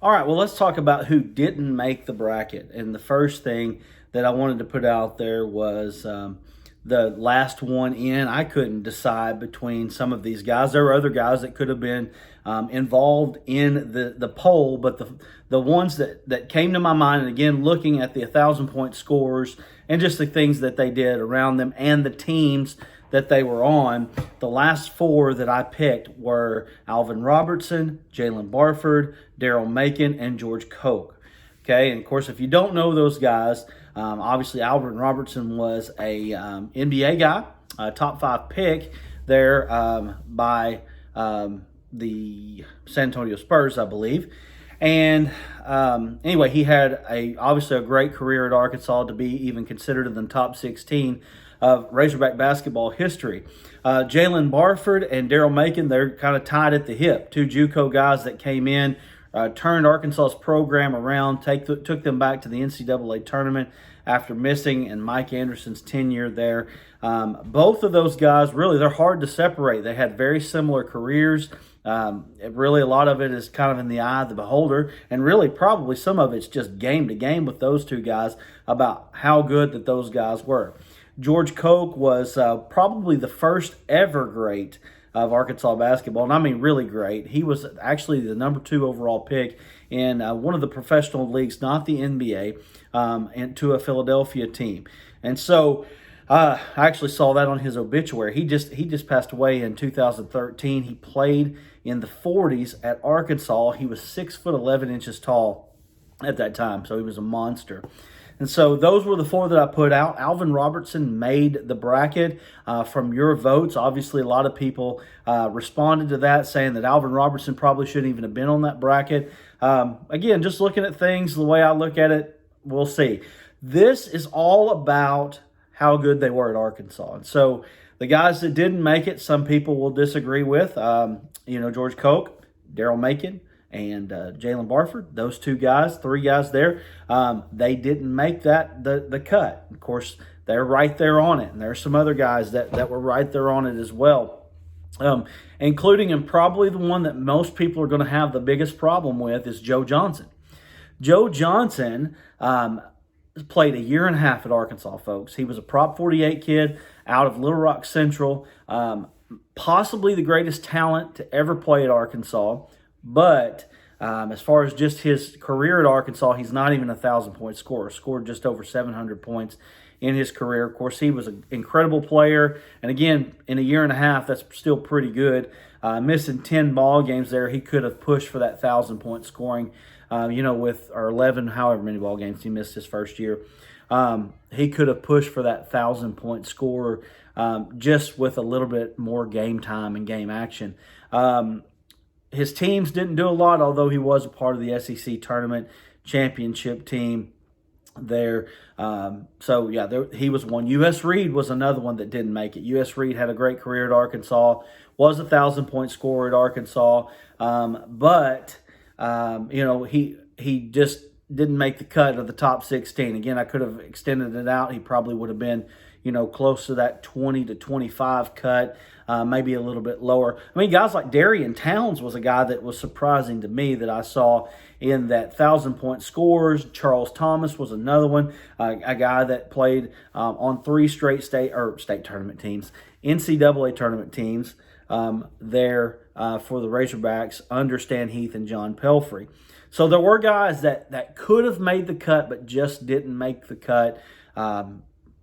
All right, well, let's talk about who didn't make the bracket. And the first thing that I wanted to put out there was the last one in. I couldn't decide between some of these guys. There were other guys that could have been involved in the poll, but the ones that came to my mind, and again, looking at the 1,000-point scores and just the things that they did around them and the teams that they were on, the last four that I picked were Alvin Robertson, Jalen Barford, Daryl Macon, and George Koch. Okay, and of course, if you don't know those guys, obviously Alvin Robertson was a NBA guy, a top 5 pick there by the San Antonio Spurs, I believe. And anyway, he had obviously a great career at Arkansas, to be even considered in the top 16 of Razorback basketball history. Jalen Barford and Daryl Macon, they're kind of tied at the hip. Two JUCO guys that came in, turned Arkansas's program around, took them back to the NCAA tournament after missing in Mike Anderson's tenure there. Both of those guys, really, they're hard to separate. They had very similar careers. Really, a lot of it is kind of in the eye of the beholder, and really probably some of it's just game to game with those two guys about how good that those guys were. George Koch was probably the first ever great of Arkansas basketball, and I mean really great. He was actually the number 2 overall pick in one of the professional leagues, not the NBA, and to a Philadelphia team. And so I actually saw that on his obituary. He just passed away in 2013. He played in the 40s at Arkansas. He was 6'11" tall at that time, so he was a monster. And so those were the 4 that I put out. Alvin Robertson made the bracket from your votes. Obviously, a lot of people responded to that, saying that Alvin Robertson probably shouldn't even have been on that bracket. Again, just looking at things the way I look at it, we'll see. This is all about how good they were at Arkansas. And so the guys that didn't make it, some people will disagree with. George Koch, Daryl Macon, and Jalen Barford, those 2 guys, 3 guys there, they didn't make the cut. Of course, they're right there on it, and there's some other guys that were right there on it as well, including, and probably the one that most people are going to have the biggest problem with, is Joe Johnson. Joe Johnson played a year and a half at Arkansas, folks. He was a Prop 48 kid out of Little Rock Central, possibly the greatest talent to ever play at Arkansas. But as far as just his career at Arkansas, he's not even a 1,000-point scorer. Scored just over 700 points in his career. Of course, he was an incredible player. And again, in a year and a half, that's still pretty good. Missing 10 ball games there, he could have pushed for that 1,000-point scoring, or 11, however many ball games he missed his first year. He could have pushed for that 1,000-point scorer just with a little bit more game time and game action. His teams didn't do a lot, although he was a part of the SEC tournament championship team there. He was one. U.S. Reed was another one that didn't make it. U.S. Reed had a great career at Arkansas, was a 1,000-point scorer at Arkansas, but he just didn't make the cut of the top 16. Again, I could have extended it out. He probably would have been, close to that 20 to 25 cut, maybe a little bit lower. I mean, guys like Darian Towns was a guy that was surprising to me that I saw in that 1,000-point scores. Charles Thomas was another one, a guy that played on 3 straight state tournament teams, NCAA tournament teams there for the Razorbacks under Stan Heath and John Pelfrey. So there were guys that could have made the cut but just didn't make the cut.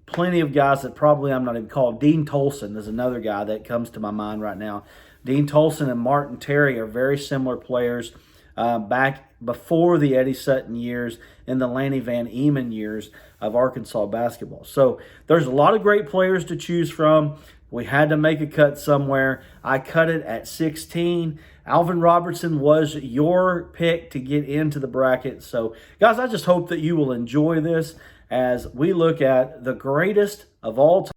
Plenty of guys that probably I'm not even called. Dean Tolson is another guy that comes to my mind right now. Dean Tolson and Martin Terry are very similar players back before the Eddie Sutton years and the Lanny Van Eman years of Arkansas basketball. So there's a lot of great players to choose from. We had to make a cut somewhere. I cut it at 16. Alvin Robertson was your pick to get into the bracket. So, guys, I just hope that you will enjoy this as we look at the greatest of all time.